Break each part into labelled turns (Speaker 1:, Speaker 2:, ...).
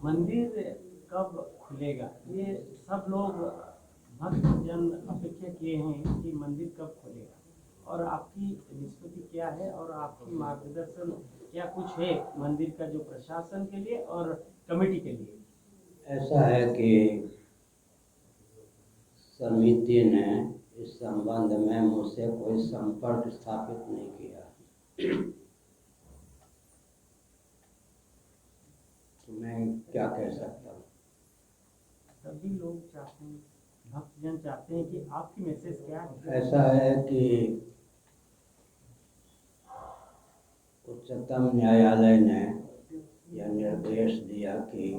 Speaker 1: मंदिर कब खुलेगा? ये सब लोग भक्तजन अपेक्षा किए हैं कि मंदिर कब खुलेगा, और आपकी निष्पत्ति क्या है और आपकी मार्गदर्शन क्या कुछ है मंदिर का, जो प्रशासन के लिए और कमेटी के लिए?
Speaker 2: ऐसा है कि समिति ने इस संबंध में मुझसे कोई संपर्क स्थापित नहीं किया। तो मैं क्या कह सकता हूँ?
Speaker 1: सभी लोग चाहते हैं, भक्तजन चाहते हैं कि आपकी मैसेज क्या है?
Speaker 2: ऐसा है कि उच्चतम न्यायालय ने यह निर्देश दिया कि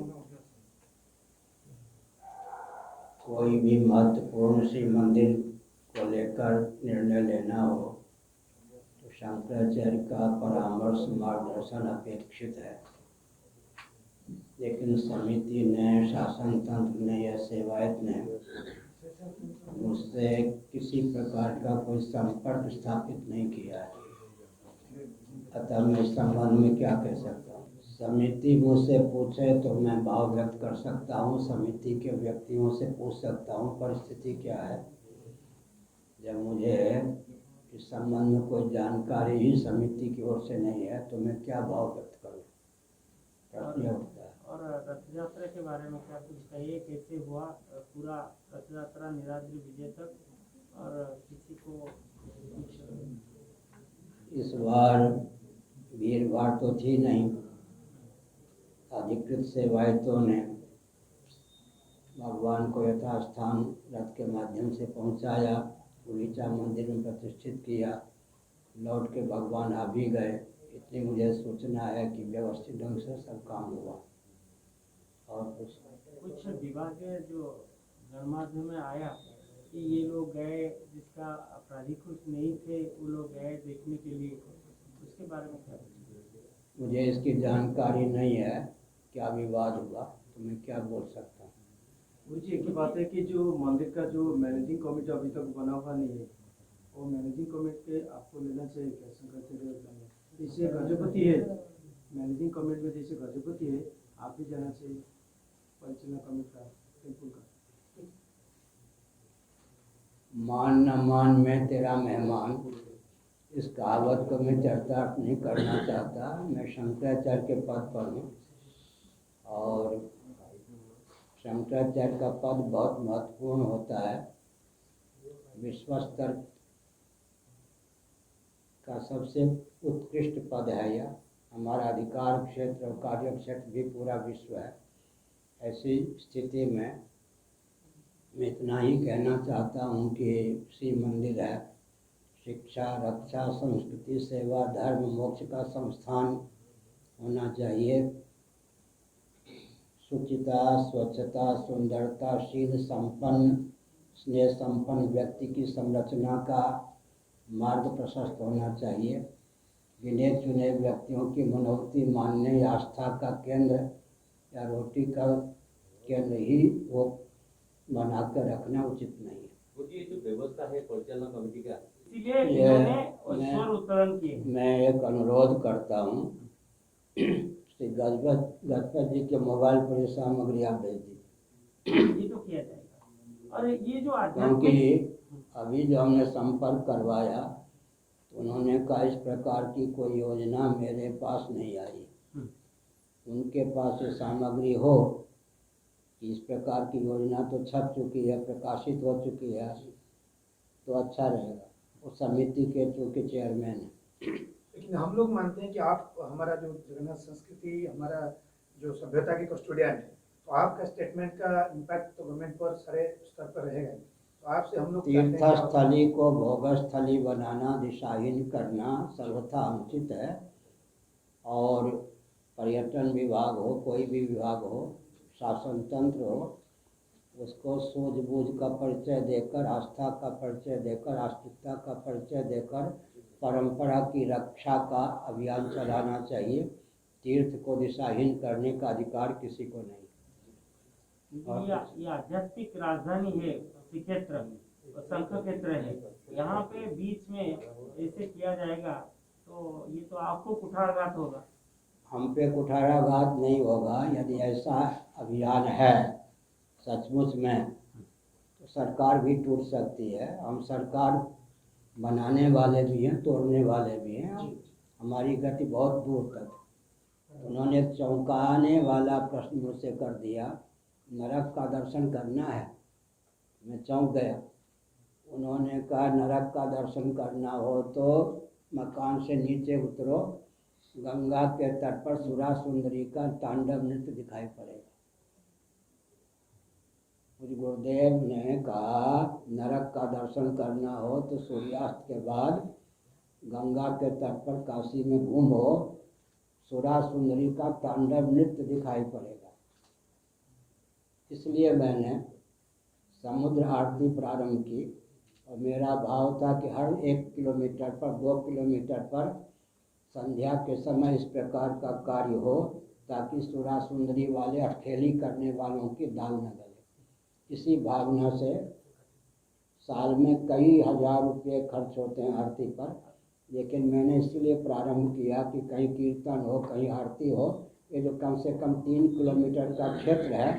Speaker 2: कोई भी महत्वपूर्ण श्री मंदिर को लेकर निर्णय लेना हो तो शंकराचार्य का परामर्श मार्गदर्शन अपेक्षित है। लेकिन समिति ने, शासन तंत्र ने या सेवायत ने मुझसे किसी प्रकार का कोई संपर्क स्थापित नहीं किया है। अतः मैं इस संबंध में क्या कह सकता हूँ? समिति मुझसे पूछे तो मैं भाव व्यक्त कर सकता हूँ, समिति के व्यक्तियों से पूछ सकता हूँ परिस्थिति क्या है। जब मुझे इस संबंध में कोई जानकारी ही समिति की ओर से नहीं है तो मैं क्या भाव व्यक्त करूँ? प्रश्न उठता है।
Speaker 1: और रथ यात्रा के बारे में क्या कुछ कहिए, कैसे हुआ पूरा रथ यात्रा निराद्री विजय तक, और किसी को कुछ?
Speaker 2: इस बार भीड़ भाड़ तो थी नहीं। अधिकृत सेवायतों ने भगवान को यथास्थान रथ के माध्यम से पहुंचाया, गुंडीचा मंदिर में प्रतिष्ठित किया, लौट के भगवान आ भी गए। इतनी मुझे सूचना है कि व्यवस्थित ढंग से सब काम हुआ। और
Speaker 1: कुछ विभागीय जो गणमाध्यम में आया कि ये लोग गए, जिसका अपराधी कुछ नहीं थे वो लोग गए देखने के लिए, उसके बारे में क्या?
Speaker 2: मुझे इसकी जानकारी नहीं है, क्या विवाद हुआ तो मैं क्या बोल सकता हूँ।
Speaker 3: मुझे एक ही बात है कि जो मंदिर का जो मैनेजिंग कमेटी अभी तक बना हुआ नहीं है, वो मैनेजिंग कमेटी आपको लेना चाहिए क्या? शंकराचार्य जैसे गजपति है, मैनेजिंग कमेटी में जैसे गजपति है, आप भी जाना चाहिए परिचालन कमेटी का, टेम्पल का।
Speaker 2: मान न मान मैं तेरा मेहमान, इस कहावत को मैं चरितार्थ नहीं करना चाहता। मैं शंकराचार्य के पद पर हूँ और शंकराचार्य का पद बहुत महत्वपूर्ण होता है। विश्व स्तर का सबसे उत्कृष्ट पद है यह। हमारा अधिकार क्षेत्र और कार्य क्षेत्र भी पूरा विश्व है। ऐसी स्थिति में मैं इतना ही कहना चाहता हूँ कि श्री मंदिर है, शिक्षा, रक्षा, संस्कृति, सेवा, धर्म, मोक्ष का संस्थान होना चाहिए। शुचिता, स्वच्छता, सुंदरता, शील संपन्न, स्नेह संपन्न व्यक्ति की संरचना का मार्ग प्रशस्त होना चाहिए। गिने चुने व्यक्तियों की मनोवृत्ति मानने या आस्था का केंद्र या रोटी का केंद्र ही वो बनाकर रखना उचित नहीं है।
Speaker 4: ये जो व्यवस्था है परिचालन कमेटी का,
Speaker 1: इसीलिए स्वर उत्तोलन किए।
Speaker 2: मैं एक अनुरोध करता हूँ, श्री गजपत जी के मोबाइल पर ये सामग्री आप भेज दीजिए।
Speaker 1: ये तो किया जाएगा। और ये जो
Speaker 2: क्योंकि अभी जो हमने संपर्क करवाया तो उन्होंने कहा इस प्रकार की कोई योजना मेरे पास नहीं आई। उनके पास ये सामग्री हो कि इस प्रकार की योजना तो छप चुकी है, प्रकाशित हो चुकी है, तो अच्छा रहेगा। वो समिति के चूँकि चेयरमैन हैं।
Speaker 3: लेकिन हम लोग मानते हैं कि आप हमारा जो जगन्नाथ संस्कृति, हमारा जो सभ्यता के कस्टोडियन है, तो आपका स्टेटमेंट का इम्पैक्ट तो गवर्नमेंट पर सारे स्तर पर रहेगा। तो आपसे हम लोग
Speaker 2: तीर्थस्थली को भोगस्थली बनाना, दिशाहीन करना सर्वथा अनुचित है। और पर्यटन विभाग हो, कोई भी विभाग हो, शासन तंत्र हो, उसको सूझबूझ का परिचय देकर, आस्था का परिचय देकर, आस्तिकता का परिचय देकर परंपरा की रक्षा का अभियान चलाना चाहिए। तीर्थ को दिशाहीन करने का अधिकार किसी को नहीं।
Speaker 1: ये आध्यात्मिक राजधानी है, श्रीक्षेत्र और शंख क्षेत्र है, यहाँ पे बीच में ऐसे किया जाएगा तो ये तो आपको कुठाराघात होगा।
Speaker 2: हम पे कुठाराघात नहीं होगा। यदि ऐसा अभियान है सचमुच में तो सरकार भी टूट सकती है। हम सरकार बनाने वाले भी हैं, तोड़ने वाले भी हैं। हमारी गति बहुत दूर तक। उन्होंने चौंकाने वाला प्रश्न मुझसे कर दिया, नरक का दर्शन करना है। मैं चौंक गया। उन्होंने कहा नरक का दर्शन करना हो तो मकान से नीचे उतरो, गंगा के तट पर सुरा सुंदरी का तांडव नृत्य दिखाई पड़ेगा। मुझे गुरुदेव ने कहा नरक का दर्शन करना हो तो सूर्यास्त के बाद गंगा के तट पर काशी में घूमो, सुरा सुंदरी का तांडव नृत्य दिखाई पड़ेगा। इसलिए मैंने समुद्र आरती प्रारंभ की और मेरा भाव था कि हर 1 किलोमीटर पर 2 किलोमीटर पर संध्या के समय इस प्रकार का कार्य हो ताकि सुरा सुंदरी वाले अठखेली करने वालों की दाल न गले। इसी भावना से साल में कई हजार रुपये खर्च होते हैं आरती पर, लेकिन मैंने इसलिए प्रारंभ किया कि कहीं कीर्तन हो, कहीं आरती हो। ये जो कम से कम 3 किलोमीटर का क्षेत्र है,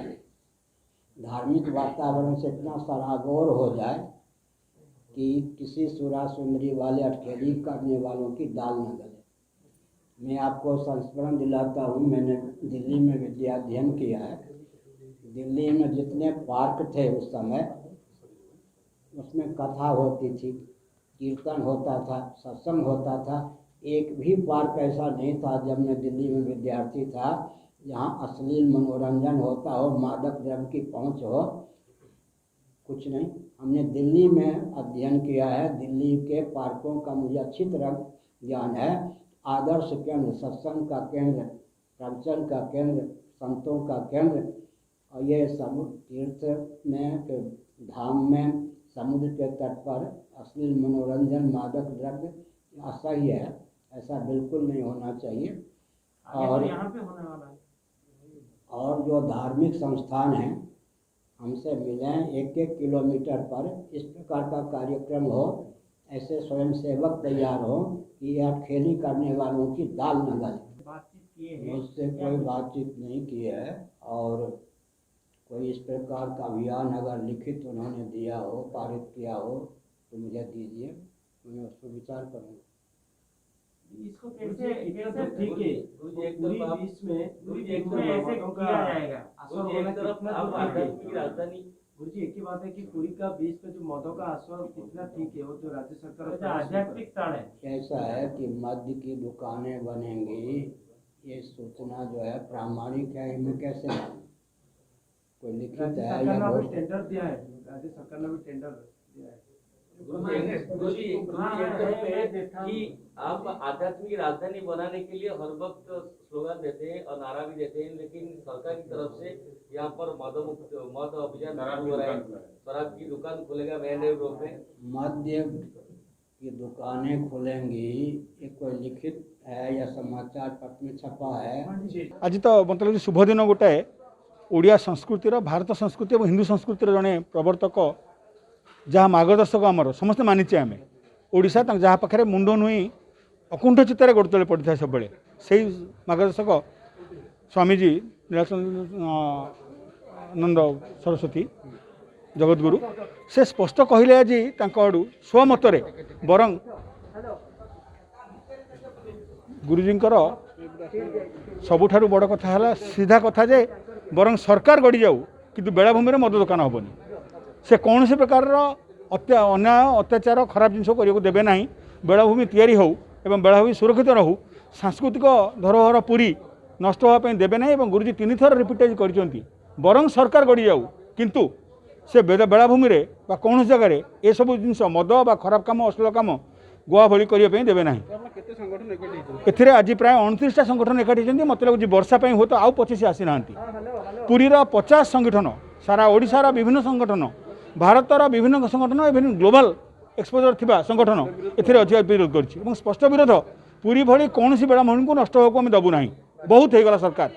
Speaker 2: धार्मिक वातावरण से इतना सराबोर हो जाए कि किसी सुरा सुंदरी वाले अठखेली करने वालों की दाल न गले। मैं आपको संस्मरण दिलाता हूँ, मैंने दिल्ली में विद्याध्ययन किया है। दिल्ली में जितने पार्क थे उस समय, उसमें कथा होती थी, कीर्तन होता था, सत्संग होता था। एक भी पार्क ऐसा नहीं था जब मैं दिल्ली में विद्यार्थी था जहाँ अश्लील मनोरंजन होता हो, मादक द्रव्य की पहुँच हो। कुछ नहीं। हमने दिल्ली में अध्ययन किया है। दिल्ली के पार्कों का मुझे अच्छी तरह ज्ञान है। आदर्श केंद्र, सत्संग का केंद्र, प्रवचन का केंद्र, संतों का केंद्र, और ये समुद्र तीर्थ में के धाम में समुद्र के तट पर अश्लील मनोरंजन, मादक द्रव्य असह्य है। ऐसा बिल्कुल नहीं होना चाहिए। और
Speaker 1: यहाँ पे होने वाला है।
Speaker 2: और जो धार्मिक संस्थान हैं हमसे मिलें, 1-1 किलोमीटर पर इस प्रकार का कार्यक्रम हो, ऐसे स्वयंसेवक तैयार हो कि यह खेली करने वालों की दाल न गले।
Speaker 1: बातचीत किए हैं?
Speaker 2: मुझसे कोई बातचीत नहीं की है। और कोई इस प्रकार का अभियान अगर लिखित उन्होंने दिया हो, पारित किया हो तो मुझे दीजिए, मैं उस पर विचार करूँगा।
Speaker 1: इसको कैसे ठीक है,
Speaker 3: पूरी
Speaker 1: पूरी
Speaker 3: बीच में
Speaker 1: ऐसे किया जाएगा।
Speaker 3: असर होना कितना
Speaker 4: आध्यात्मिक की राजधानी।
Speaker 3: गुरु जी, एक ही बात है कि पूरी का बीच में जो मौतों का आश्वासन कितना ठीक है, वो जो राज्य सरकार
Speaker 1: आध्यात्मिक स्थल है।
Speaker 2: कैसा है कि मद्य की दुकानें बनेंगी, ये सूचना जो है प्रामाणिक है, इनमें कैसे कोई लिखित
Speaker 3: राज्य
Speaker 2: है
Speaker 3: सरकार
Speaker 2: या
Speaker 3: ने भी टेंडर दिया है। राज्य सरकार ने भी टेंडर दिया है।
Speaker 4: गुरुजी एक तरफ है कि आप आध्यात्मिक राजधानी बनाने के लिए हर वक्त स्लोगन देते हैं और नारा भी देते हैं, लेकिन सरकार की तरफ से यहाँ पर मद अभियान शुरू हो रहा है। शराब की दुकान खुलेगा मैंडेव रोड में,
Speaker 2: मद्य की दुकानें खुलेंगी, ये कोई लिखित है या समाचार पत्र में छपा है?
Speaker 5: आज तो मतलब शुभ दिन गोटे ओडिया संस्कृतिर, भारत संस्कृति और हिंदू संस्कृतिर जड़े प्रवर्तक जहाँ मार्गदर्शक आमर समस्ते मानिचे आम ओडिशा जहाँ पाखे मुंड नुई अकुंठ चित्तार गोड़ तले पड़ता है सब से मार्गदर्शक स्वामीजी नीलानंद सरस्वती जगतगुरु से स्पष्ट कहले आज आड़ू स्वमतरे बरं गुरुजींकर सबुठारु बड़ कथा है सीधा कथा जे बरं सरकार गड़ी जाऊ किंतु बेलाभूमि में मद दुकान हेनी से कौन से प्रकार अन्याय अत्याचार खराब जिन करने देवे ना। बेलाभूमि तैयारी हो एवं बेलाभूमि सुरक्षित रहू, सांस्कृतिक धरोहर पुरी नष्ट होगापी देवे ना। गुरुजी 3 थर रिपिटेज कर बरं सरकार गड़ी जाऊ किंतु से बेलाभूमि में कौन जगह ये सब जिन मद बा खराब कम अश्लील कम गोआ भली करने देवे ना। एथिरे आज प्राय 29टा संगठन एकाठी होती। मत लगे वर्षा हो तो आउ 25 आसी ना। पुरीर 50 संगठन, सारा ओडिशार विभिन्न संगठन, भारतर विभिन्न संगठन, इवन ग्लोबल एक्सपोजर थिबा संगठन एथिरे अधिक विरोध कर स्पष्ट विरोध। पुरी भली कौन बेलाभूमि को नष्ट होगा आम दबू ना। बहुत हो गला सरकार।